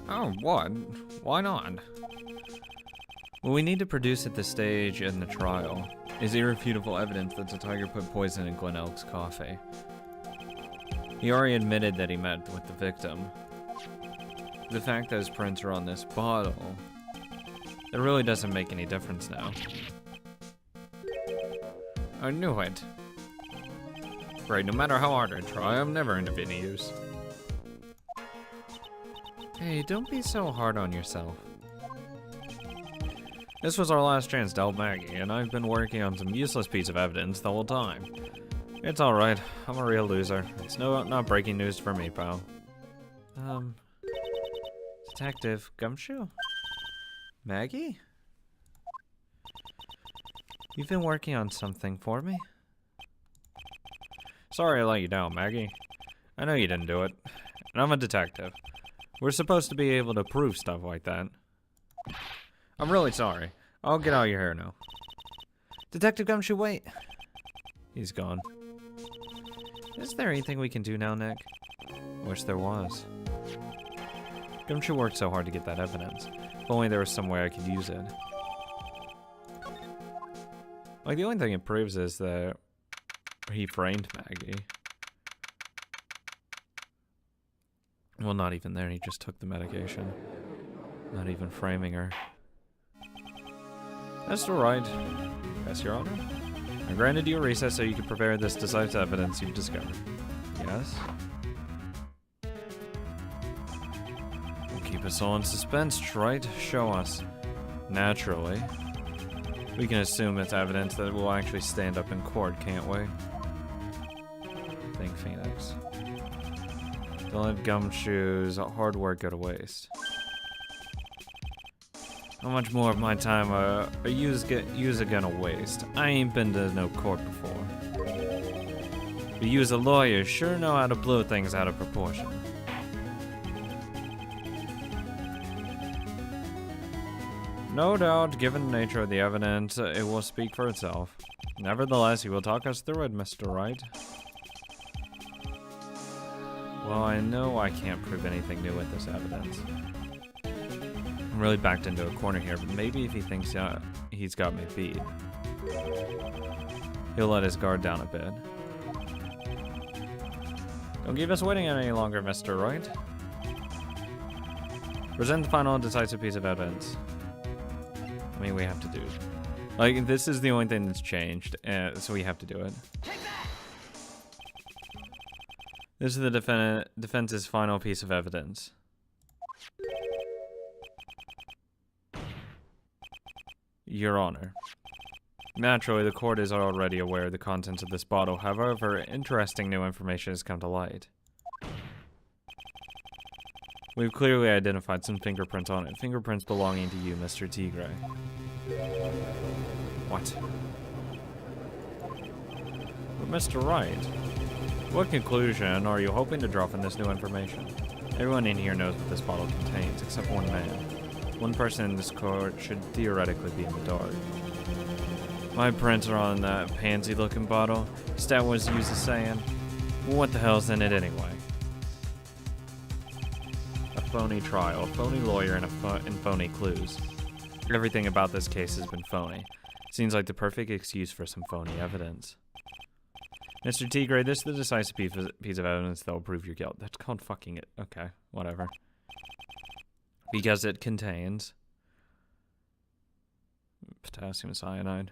Oh, what? Why not? What we need to produce at this stage in the trial is irrefutable evidence that the tiger put poison in Glen Elk's coffee. He already admitted that he met with the victim. The fact that his prints are on this bottle, it really doesn't make any difference now. I knew it. Right, no matter how hard I try, I'm never of any use. Hey, don't be so hard on yourself. This was our last chance to help Maggie, and I've been working on some useless piece of evidence the whole time. It's alright, I'm a real loser. It's not breaking news for me, pal. Detective Gumshoe? Maggie? You've been working on something for me? Sorry I let you down, Maggie. I know you didn't do it, and I'm a detective. We're supposed to be able to prove stuff like that. I'm really sorry. I'll get out of your hair now. Detective Gumshoe, wait. He's gone. Is there anything we can do now, Nick? Wish there was. Gumshoe worked so hard to get that evidence. If only there was some way I could use it. Like, the only thing it proves is that he framed Maggie. Well, not even there. He just took the medication. Not even framing her. That's alright. Yes, Your Honor. I granted you a recess so you could prepare this decisive evidence you've discovered. Yes? You'll keep us all in suspense, right? Show us. Naturally. We can assume it's evidence that it will actually stand up in court, can't we? Think, Phoenix. Don't let Gumshoe's hard work go to waste. How much more of my time are you's gonna waste? I ain't been to no court before. But you as a lawyer sure know how to blow things out of proportion. No doubt, given the nature of the evidence, it will speak for itself. Nevertheless, you will talk us through it, Mr. Wright. Well, I know I can't prove anything new with this evidence. I'm really backed into a corner here, but maybe if he thinks he's got me beat, he'll let his guard down a bit. Don't keep us waiting any longer, Mr. Wright. Present the final and decisive piece of evidence. I mean, we have to do it. Like, this is the only thing that's changed, so we have to do it. This is the defense's final piece of evidence. Your Honor. Naturally, the court is already aware of the contents of this bottle. However, interesting new information has come to light. We've clearly identified some fingerprints on it. Fingerprints belonging to you, Mr. Tigre. What? But Mr. Wright, what conclusion are you hoping to draw from this new information? Everyone in here knows what this bottle contains, except one man. One person in this court should theoretically be in the dark. My prints are on that pansy-looking bottle. Stat was used as saying, well, what the hell's in it anyway? A phony trial, a phony lawyer, and phony clues. Everything about this case has been phony. Seems like the perfect excuse for some phony evidence. Mr. Tigre, this is the decisive piece of evidence that will prove your guilt. That's called fucking it. Okay, whatever. Because it contains potassium cyanide.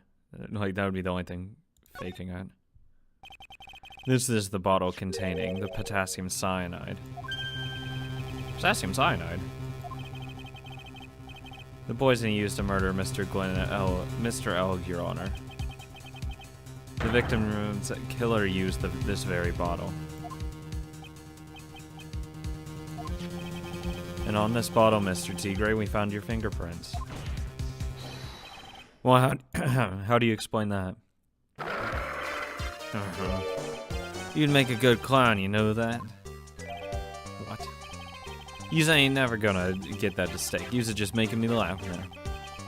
Like, that would be the only thing faking it. This is the bottle containing the potassium cyanide. Potassium cyanide? The poison used to murder Mr. L, Your Honor. The victim's killer used this very bottle. And on this bottle, Mr. Tigre, we found your fingerprints. Well, how do you explain that? You'd make a good clown, you know that? What? You ain't never gonna get that to stick. You're just making me laugh now.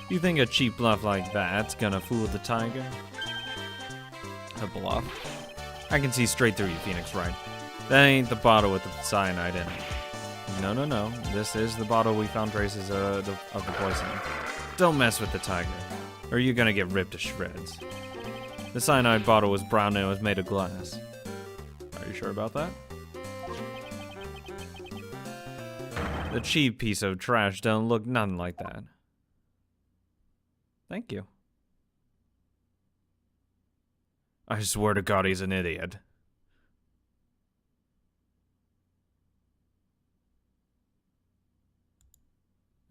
You think a cheap bluff like that's gonna fool the tiger? A bluff? I can see straight through you, Phoenix Wright. That ain't the bottle with the cyanide in it. No, no, no. This is the bottle we found traces of the poison. Don't mess with the tiger, or you're gonna get ripped to shreds. The cyanide bottle was brown and it was made of glass. Are you sure about that? The cheap piece of trash don't look nothing like that. Thank you. I swear to God he's an idiot.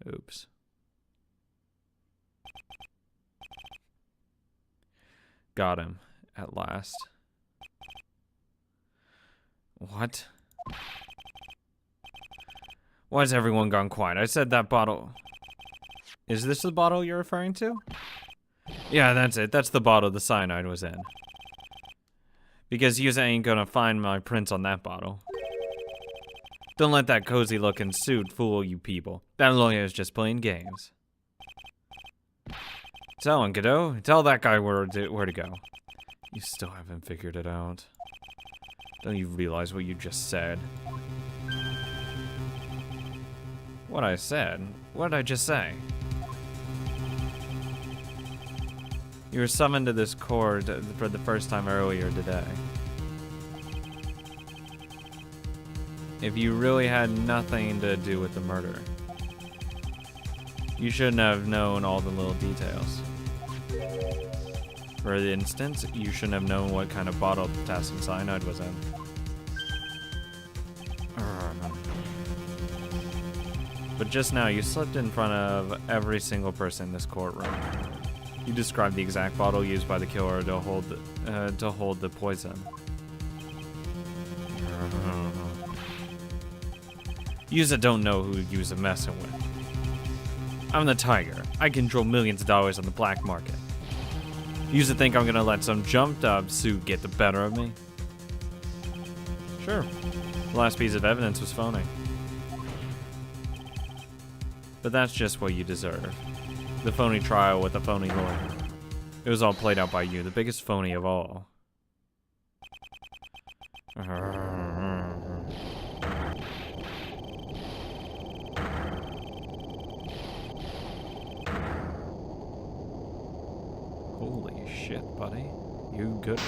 Oops. Got him, at last. What? Why has everyone gone quiet? I said that bottle... Is this the bottle you're referring to? Yeah, that's it. That's the bottle the cyanide was in. Because you ain't gonna find my prints on that bottle. Don't let that cozy looking suit fool you people. That lawyer is just playing games. Tell him, kiddo. Tell that guy where to go. You still haven't figured it out. Don't you realize what you just said? What I said? What did I just say? You were summoned to this court for the first time earlier today. If you really had nothing to do with the murder, you shouldn't have known all the little details. For instance, you shouldn't have known what kind of bottle the potassium cyanide was in. But just now, you slipped in front of every single person in this courtroom. You described the exact bottle used by the killer to hold the poison. Yous don't know who yous are messing with. I'm the Tiger. I control millions of dollars on the black market. Yous think I'm gonna let some jumped-up suit get the better of me? Sure. The last piece of evidence was phony. But that's just what you deserve. The phony trial with a phony lawyer. It was all played out by you, the biggest phony of all. Holy shit, buddy. You good?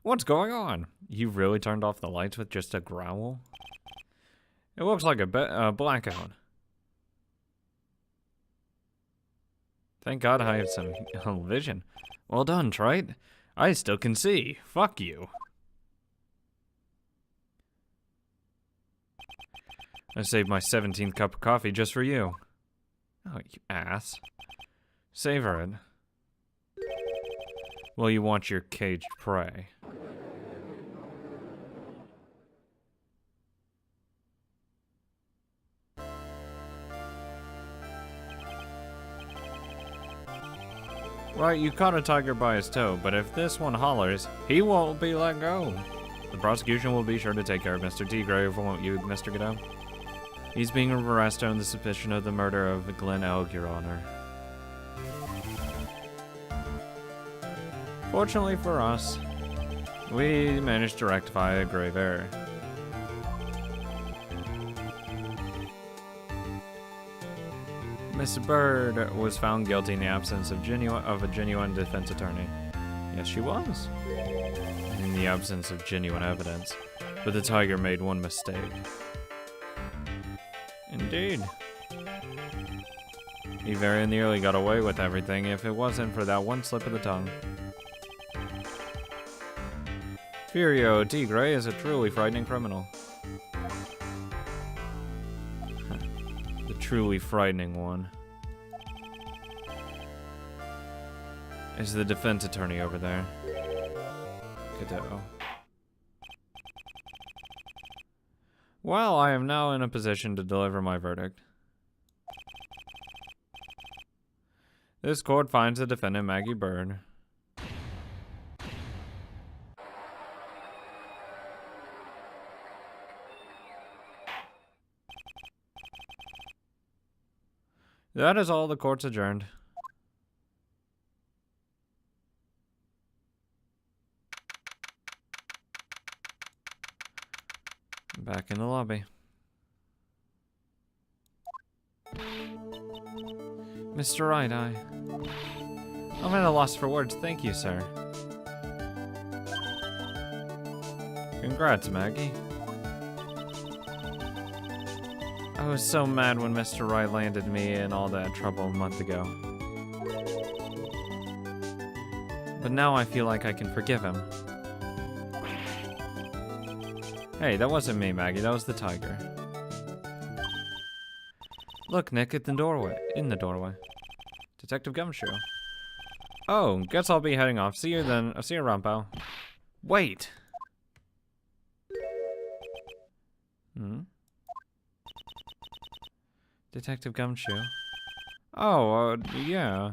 What's going on? You really turned off the lights with just a growl? It looks like a blackout. Thank God I have some vision. Well done, Trite. I still can see. Fuck you. I saved my 17th cup of coffee just for you. Oh, you ass. Savor it. Well, you want your caged prey. Right, you caught a tiger by his toe, but if this one hollers, he won't be let go. The prosecution will be sure to take care of Mr. T-Grave, won't you, Mr. Godot? He's being arrested on the suspicion of the murder of Glenn Elk, Your Honor. Fortunately for us, we managed to rectify a grave error. Miss Bird was found guilty in the absence of a genuine defense attorney. Yes, she was. In the absence of genuine evidence. But the tiger made one mistake. Indeed. He very nearly got away with everything if it wasn't for that one slip of the tongue. Furio Tigre is a truly frightening criminal. The truly frightening one is the defense attorney over there. Godot. Well, I am now in a position to deliver my verdict. This court finds the defendant Maggie Bird. That is all. The court's adjourned. Back in the lobby. Mr. Right, I'm at a loss for words. Thank you, sir. Congrats, Maggie. I was so mad when Mr. Right landed me in all that trouble a month ago. But now I feel like I can forgive him. Hey, that wasn't me, Maggie. That was the tiger. Look, Nick, at the doorway. In the doorway. Detective Gumshoe. Oh, guess I'll be heading off. See you then. I'll see you around, pal. Wait. Detective Gumshoe. Oh, yeah.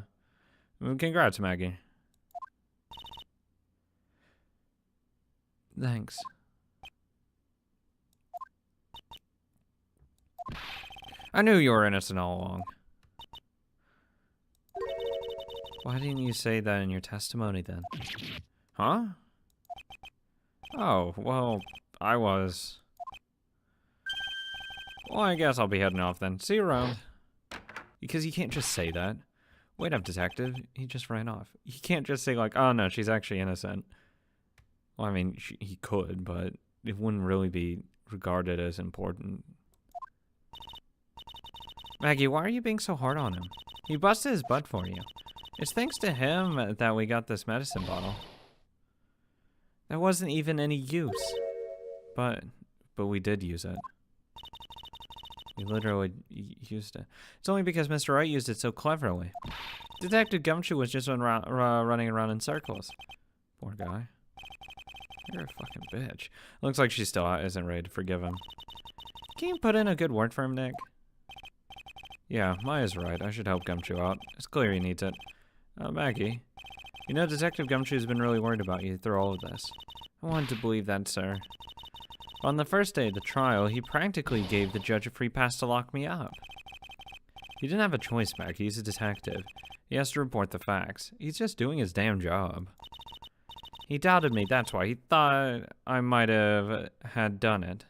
Congrats, Maggie. Thanks. I knew you were innocent all along. Why didn't you say that in your testimony then? Huh? Oh, well, I was. Well, I guess I'll be heading off then. See you around. Because you can't just say that. Wait up, detective. He just ran off. You can't just say like, oh no, she's actually innocent. Well, I mean, he could, but it wouldn't really be regarded as important. Maggie, why are you being so hard on him? He busted his butt for you. It's thanks to him that we got this medicine bottle. That wasn't even any use. But we did use it. We literally used it. It's only because Mr. Wright used it so cleverly. Detective Gumshoe was just running around in circles. Poor guy. You're a fucking bitch. Looks like she still isn't ready to forgive him. Can you put in a good word for him, Nick? Yeah, Maya's right. I should help Gumshoe out. It's clear he needs it. Maggie, you know Detective Gumshoe's been really worried about you through all of this. I wanted to believe that, sir. On the first day of the trial, he practically gave the judge a free pass to lock me up. He didn't have a choice, Maggie. He's a detective. He has to report the facts. He's just doing his damn job. He doubted me, that's why. He thought I might have had done it.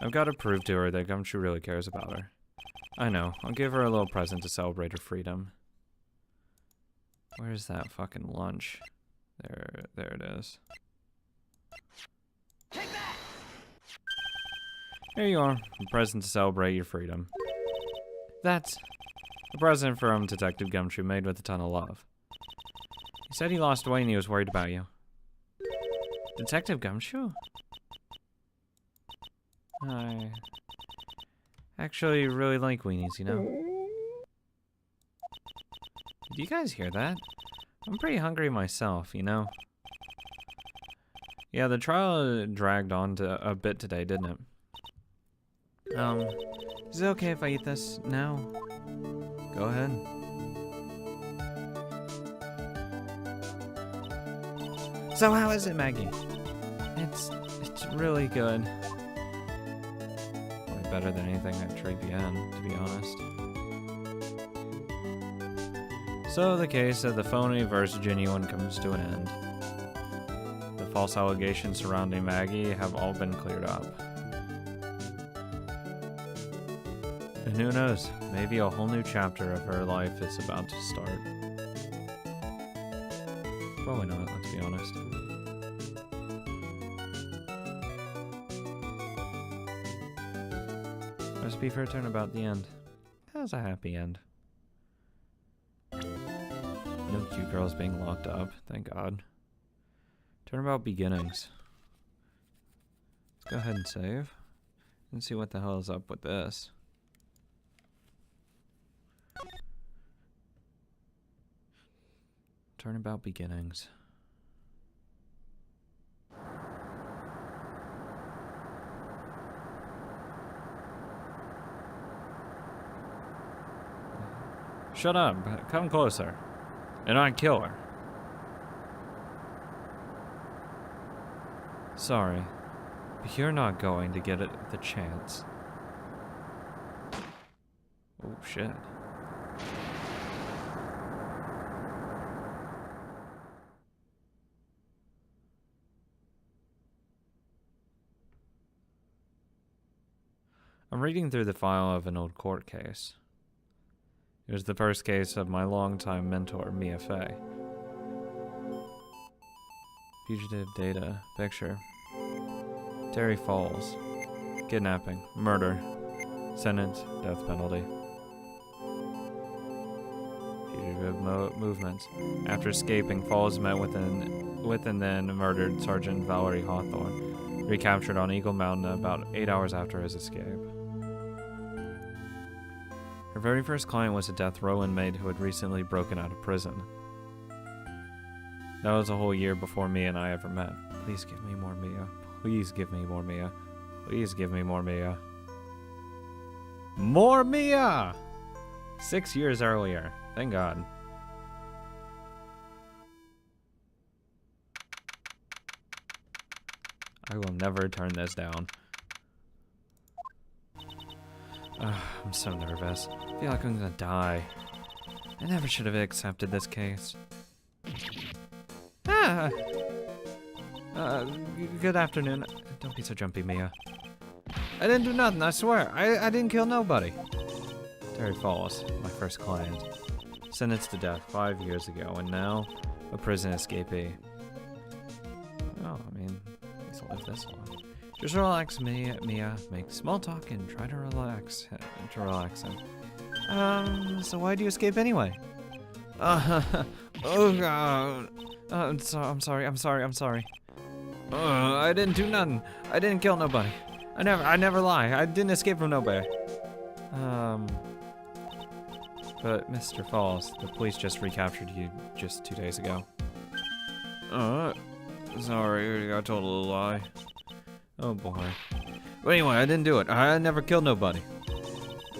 I've got to prove to her that Gumshoe really cares about her. I know. I'll give her a little present to celebrate her freedom. Where's that fucking lunch? There it is. Take that! Here you are. A present to celebrate your freedom. That's a present from Detective Gumshoe made with a ton of love. He said he lost weight and he was worried about you. Detective Gumshoe? I actually really like weenies, you know? Do you guys hear that? I'm pretty hungry myself, you know? Yeah, the trial dragged on a bit today, didn't it? Is it okay if I eat this now? Go ahead. So how is it, Maggie? It's really good. Probably better than anything at Tribulations, to be honest. So the case of the phony versus genuine comes to an end. The false allegations surrounding Maggie have all been cleared up. And who knows, maybe a whole new chapter of her life is about to start. Probably not, let's be honest. Recipe for a turnabout, the end. That was a happy end. No cute girls being locked up, thank God. Turnabout beginnings. Let's go ahead and save. And see what the hell is up with this. Turnabout beginnings. Shut up. Come closer. And I'd kill her. Sorry, but you're not going to get the chance. Oh, shit. I'm reading through the file of an old court case. It was the first case of my longtime mentor, Mia Fey. Fugitive data. Picture. Terry Falls. Kidnapping. Murder. Sentence. Death penalty. Fugitive movements. After escaping, Falls met with and then murdered Sergeant Valerie Hawthorne, recaptured on Eagle Mountain about 8 hours after his escape. Her very first client was a death row inmate who had recently broken out of prison. That was a whole year before Mia and I ever met. Please give me more Mia. Please give me more Mia. Please give me more Mia. More Mia! 6 years earlier. Thank God. I will never turn this down. I'm so nervous. I feel like I'm gonna die. I never should have accepted this case. Good afternoon. Don't be so jumpy, Mia. I didn't do nothing, I swear. I didn't kill nobody. Terry Falls, my first client. Sentenced to death 5 years ago, and now a prison escapee. Oh, I mean, he's lived this long. Just relax, Mia. Make small talk and try to relax him. So why do you escape anyway? Oh God. I'm sorry. I didn't do nothing. I didn't kill nobody. I never lie. I didn't escape from nobody. But Mr. Falls, the police just recaptured you just 2 days ago. Sorry, I told a little lie. Oh boy. But anyway, I didn't do it. I never killed nobody.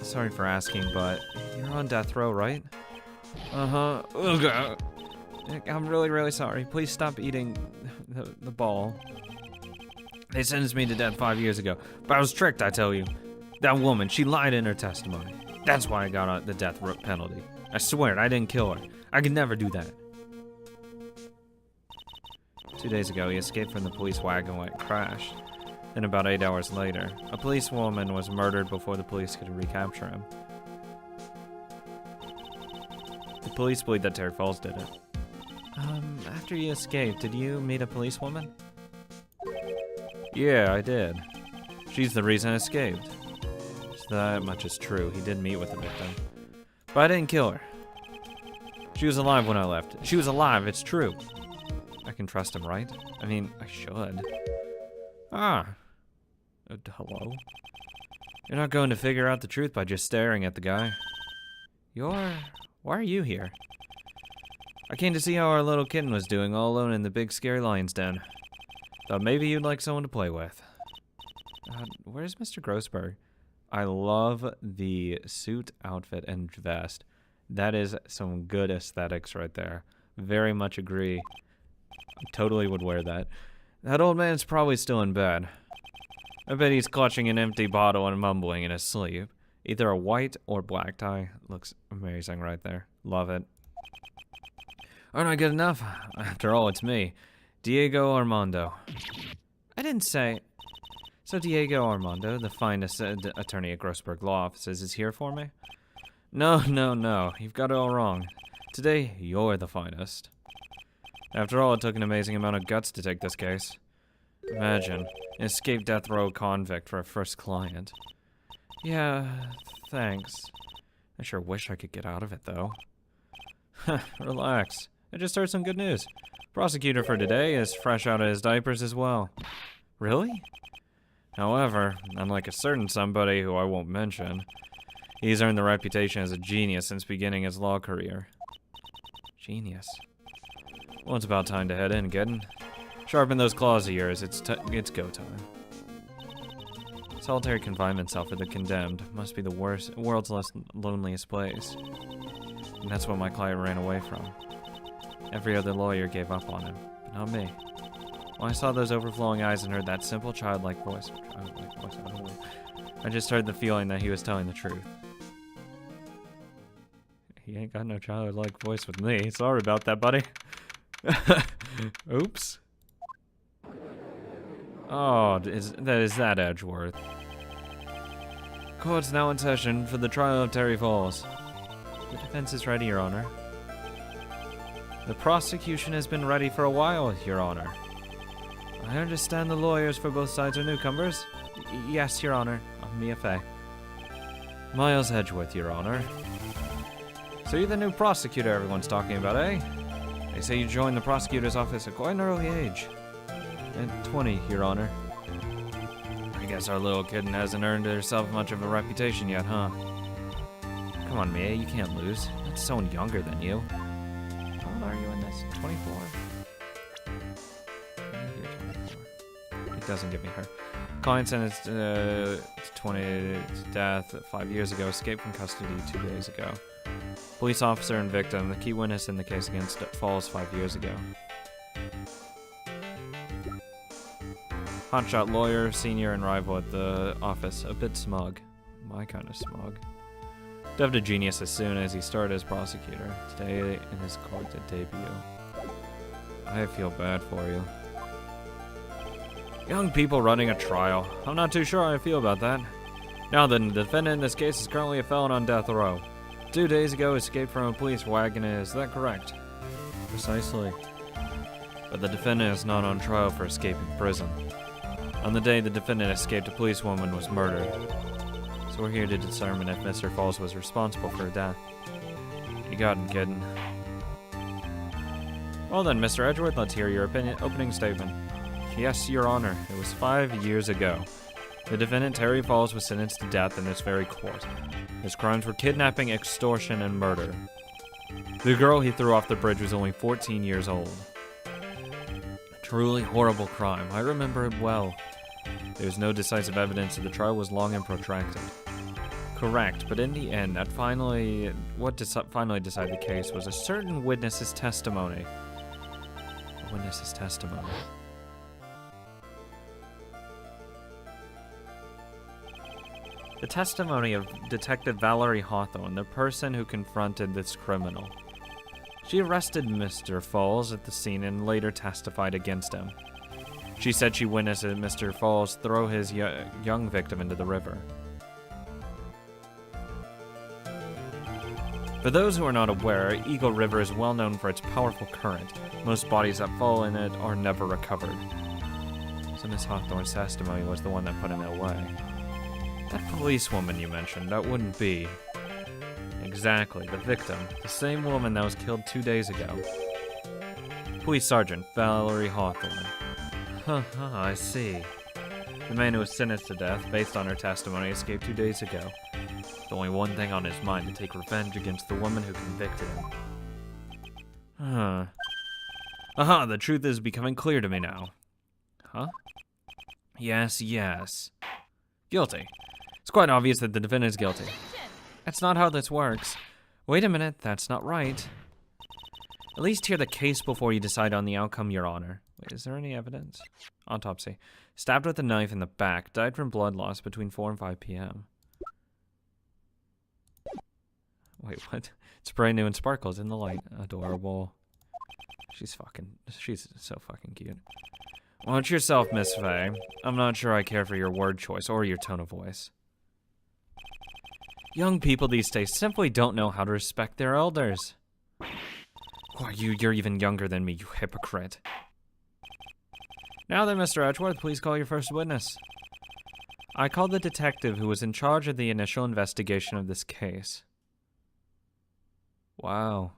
Sorry for asking, but you're on death row, right? Uh-huh. Oh God. I'm really sorry. Please stop eating the ball. They sentenced me to death 5 years ago, but I was tricked, I tell you. That woman, she lied in her testimony. That's why I got the death penalty. I swear, I didn't kill her. I could never do that. 2 days ago, he escaped from the police wagon when it crashed. Then about 8 hours later, a policewoman was murdered before the police could recapture him. The police believe that Terry Falls did it. After you escaped, did you meet a policewoman? Yeah, I did. She's the reason I escaped. So that much is true. He did meet with the victim. But I didn't kill her. She was alive when I left. She was alive, it's true. I can trust him, right? I mean, I should. Hello? You're not going to figure out the truth by just staring at the guy. Why are you here? I came to see how our little kitten was doing all alone in the big scary lion's den. Thought maybe you'd like someone to play with. Where's Mr. Grossberg? I love the suit, outfit, and vest. That is some good aesthetics right there. Very much agree. I totally would wear that. That old man's probably still in bed. I bet he's clutching an empty bottle and mumbling in his sleep. Either a white or black tie. Looks amazing right there. Love it. Aren't I good enough? After all, it's me. Diego Armando. I didn't say... So Diego Armando, the finest attorney at Grossberg Law Offices, is here for me? No. You've got it all wrong. Today, you're the finest. After all, it took an amazing amount of guts to take this case. Imagine, an escaped death row convict for a first client. Yeah, thanks. I sure wish I could get out of it, though. Relax. I just heard some good news. Prosecutor for today is fresh out of his diapers as well. Really? However, unlike a certain somebody who I won't mention, he's earned the reputation as a genius since beginning his law career. Genius. Well, it's about time to head in, Gedden. Sharpen those claws of yours, it's go time. Solitary confinement cell for the condemned must be the world's loneliest place. And that's what my client ran away from. Every other lawyer gave up on him, but not me. When I saw those overflowing eyes and heard that simple childlike voice, I just heard the feeling that he was telling the truth. He ain't got no childlike voice with me. Sorry about that, buddy. Oops. Oh, is that Edgeworth? Court's now in session for the trial of Terry Falls. The defense is ready, Your Honor. The prosecution has been ready for a while, Your Honor. I understand the lawyers for both sides are newcomers. Yes, Your Honor. I'm Mia Fey. Miles Edgeworth, Your Honor. So you're the new prosecutor everyone's talking about, eh? They say you joined the prosecutor's office at quite an early age. At 20, Your Honor. I guess our little kitten hasn't earned herself much of a reputation yet, huh? Come on, Mia, you can't lose. That's someone younger than you. How old are you in this? 24? It doesn't give me her. Client sentenced to 20 to death 5 years ago, escaped from custody 2 days ago. Police officer and victim, the key witness in the case against Falls 5 years ago. Hotshot lawyer, senior, and rival at the office. A bit smug. My kind of smug. Dubbed a genius as soon as he started as prosecutor. Today in his court debut. I feel bad for you. Young people running a trial. I'm not too sure how I feel about that. Now then, the defendant in this case is currently a felon on death row. 2 days ago, escaped from a police wagon. Is that correct? Precisely. But the defendant is not on trial for escaping prison. On the day the defendant escaped, a policewoman was murdered. So we're here to determine if Mr. Falls was responsible for her death. You got him, kid. Well then, Mr. Edgeworth, let's hear your opening statement. Yes, Your Honor. It was 5 years ago. The defendant, Terry Falls, was sentenced to death in this very court. His crimes were kidnapping, extortion, and murder. The girl he threw off the bridge was only 14 years old. A truly horrible crime. I remember it well. There was no decisive evidence, and the trial was long and protracted. Correct, but in the end, what finally decided the case was a certain witness's testimony. A witness's testimony. The testimony of Detective Valerie Hawthorne, the person who confronted this criminal. She arrested Mr. Falls at the scene and later testified against him. She said she witnessed Mr. Falls throw his young victim into the river. For those who are not aware, Eagle River is well known for its powerful current. Most bodies that fall in it are never recovered. So Miss Hawthorne's testimony was the one that put him away. That policewoman you mentioned, that wouldn't be... Exactly, the victim. The same woman that was killed 2 days ago. Police Sergeant Valerie Hawthorne. I see. The man who was sentenced to death, based on her testimony, escaped 2 days ago. With only one thing on his mind, to take revenge against the woman who convicted him. Aha, the truth is becoming clear to me now. Huh? Yes. Guilty. It's quite obvious that the defendant is guilty. That's not how this works. Wait a minute, that's not right. At least hear the case before you decide on the outcome, Your Honor. Wait, is there any evidence? Autopsy. Stabbed with a knife in the back. Died from blood loss between 4 and 5 p.m. Wait, what? It's brand new and sparkles in the light. Adorable. She's so fucking cute. Watch yourself, Miss Faye. I'm not sure I care for your word choice or your tone of voice. Young people these days simply don't know how to respect their elders. Who are you? You're even younger than me, you hypocrite. Now then, Mr. Edgeworth, please call your first witness. I called the detective who was in charge of the initial investigation of this case. Wow.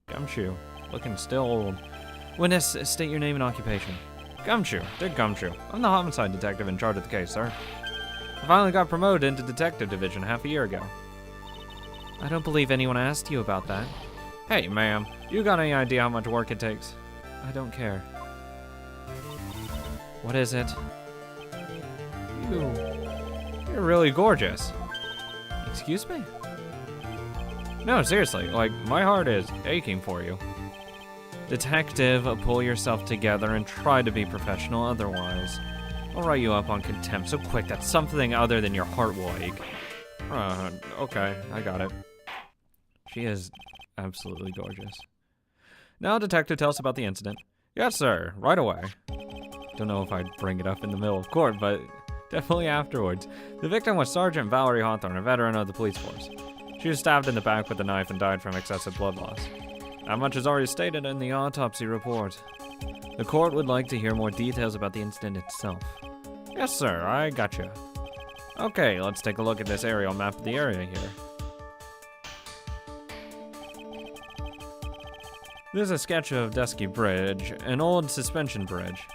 Gumshoe. Looking still old. Witness, state your name and occupation. Gumshoe. Dick Gumshoe. I'm the homicide detective in charge of the case, sir. I finally got promoted into detective division half a year ago. I don't believe anyone asked you about that. Hey, ma'am. You got any idea how much work it takes? I don't care. What is it? You're really gorgeous. Excuse me? No, seriously, like, my heart is aching for you. Detective, pull yourself together and try to be professional, otherwise I'll write you up on contempt so quick that something other than your heart will ache. Okay, I got it. She is absolutely gorgeous. Now, detective, tell us about the incident. Yes, sir, right away. Don't know if I'd bring it up in the middle of court, but Definitely afterwards. The victim was Sergeant Valerie Hawthorne, a veteran of the police force. She was stabbed in the back with a knife and died from excessive blood loss. That much is already stated in the autopsy report. The court would like to hear more details about the incident itself. Yes, sir, I gotcha. Okay, let's take a look at this aerial map of the area here. This is a sketch of Dusky Bridge, an old suspension bridge.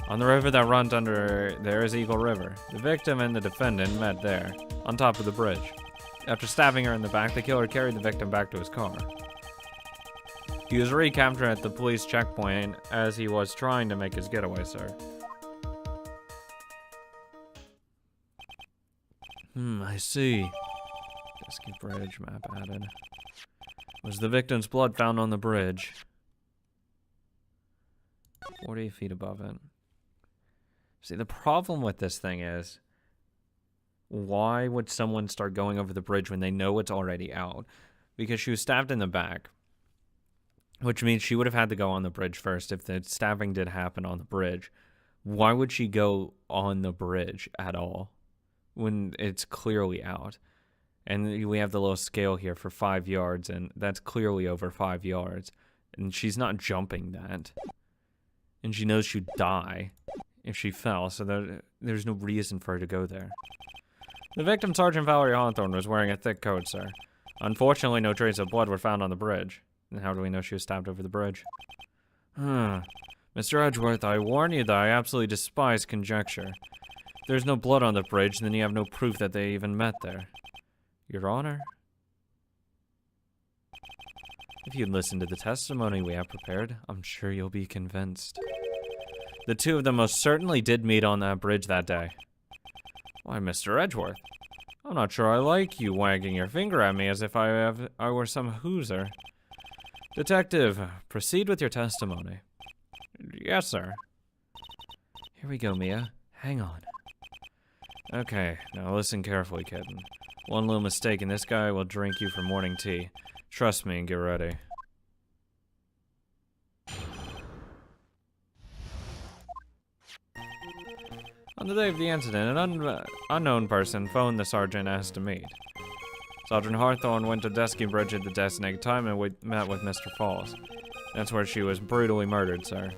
On the river that runs under there is Eagle River. The victim and the defendant met there, on top of the bridge. After stabbing her in the back, the killer carried the victim back to his car. He was recaptured at the police checkpoint as he was trying to make his getaway, sir. I see. Dusky Bridge map added. Was the victim's blood found on the bridge? 40 feet above it. See, the problem with this thing is, why would someone start going over the bridge when they know it's already out? Because she was stabbed in the back, which means she would have had to go on the bridge first if the stabbing did happen on the bridge. Why would she go on the bridge at all when it's clearly out? And we have the little scale here for 5 yards, and that's clearly over 5 yards. And she's not jumping that. And she knows she'd die if she fell, so there's no reason for her to go there. The victim, Sergeant Valerie Hawthorne, was wearing a thick coat, sir. Unfortunately, no trace of blood were found on the bridge. And how do we know she was stabbed over the bridge? Mr. Edgeworth, I warn you that I absolutely despise conjecture. If there's no blood on the bridge, then you have no proof that they even met there. Your Honor? If you'd listen to the testimony we have prepared, I'm sure you'll be convinced. The two of them most certainly did meet on that bridge that day. Why, Mr. Edgeworth, I'm not sure I like you wagging your finger at me as if I were some hooser. Detective, proceed with your testimony. Yes, sir. Here we go, Mia. Hang on. Okay, now listen carefully, kitten. One little mistake and this guy will drink you for morning tea. Trust me and get ready. On the day of the incident, an unknown person phoned the sergeant and asked to meet. Sergeant Hawthorne went to Dusky Bridge at the designated time and met with Mr. Falls. That's where she was brutally murdered, sir.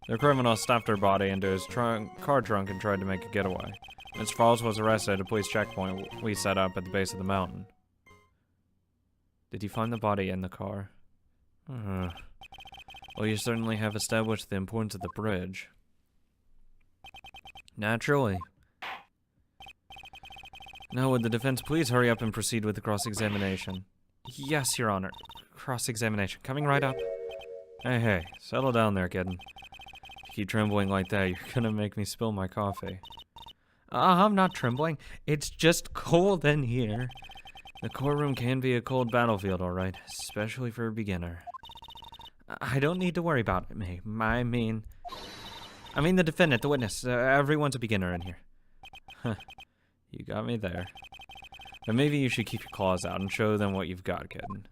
The criminal stuffed her body into his car trunk and tried to make a getaway. Mr. Falls was arrested at a police checkpoint we set up at the base of the mountain. Did you find the body in the car? Well, you certainly have established the importance of the bridge. Naturally. Now, would the defense please hurry up and proceed with the cross-examination? Yes, Your Honor. Cross-examination. Coming right up. Hey, settle down there, kitten. If you keep trembling like that, you're gonna make me spill my coffee. I'm not trembling. It's just cold in here. The courtroom can be a cold battlefield, all right, especially for a beginner. I don't need to worry about me. I mean the defendant, the witness. Everyone's a beginner in here. Huh. You got me there. But maybe you should keep your claws out and show them what you've got, kitten.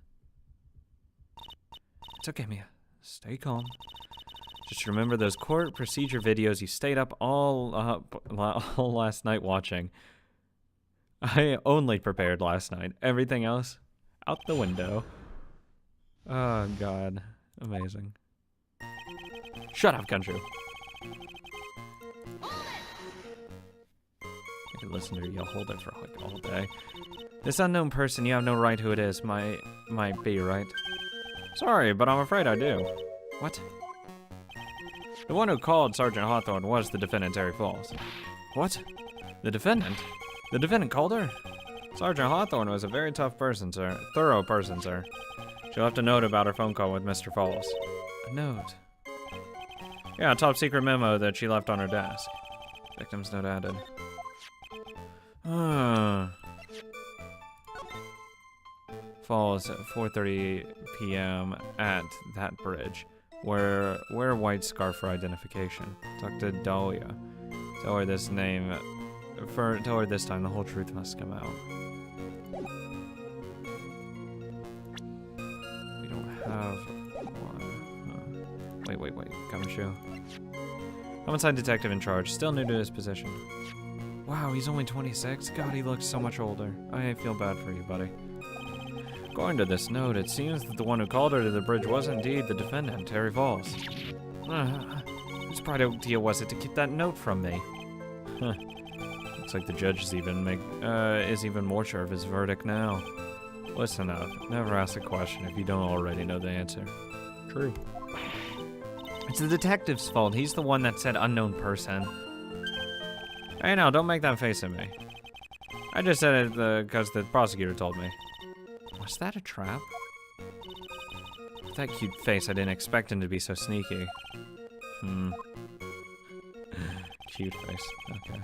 It's okay, Mia. Stay calm. Just remember those court procedure videos you stayed up all last night watching. I only prepared last night. Everything else, out the window. Oh, God. Amazing. Shut up, Country. I could listen to you hold it for like all day. This unknown person, you have no right who it is. Might be, right? Sorry, but I'm afraid I do. What? The one who called Sergeant Hawthorne was the defendant, Terry Falls. What? The defendant? The defendant called her? Sergeant Hawthorne was a very tough person, sir. Thorough person, sir. She left a note about her phone call with Mr. Falls. A note? Yeah, a top secret memo that she left on her desk. Victim's note added. Falls at 4:30 p.m. at that bridge. Wear a white scarf for identification. Talk to Dahlia. Tell her this time the whole truth must come out. We don't have one. Wait. Come show. Homicide detective in charge. Still new to his position. Wow, he's only 26? God, he looks so much older. I feel bad for you, buddy. According to this note, it seems that the one who called her to the bridge was indeed the defendant, Terry Falls. Whose bright idea was it to keep that note from me? Huh. Looks like the judge is even more sure of his verdict now. Listen up. Never ask a question if you don't already know the answer. True. It's the detective's fault. He's the one that said unknown person. Hey, now, don't make that face at me. I just said it because the prosecutor told me. Was that a trap? With that cute face, I didn't expect him to be so sneaky. Cute face. Okay.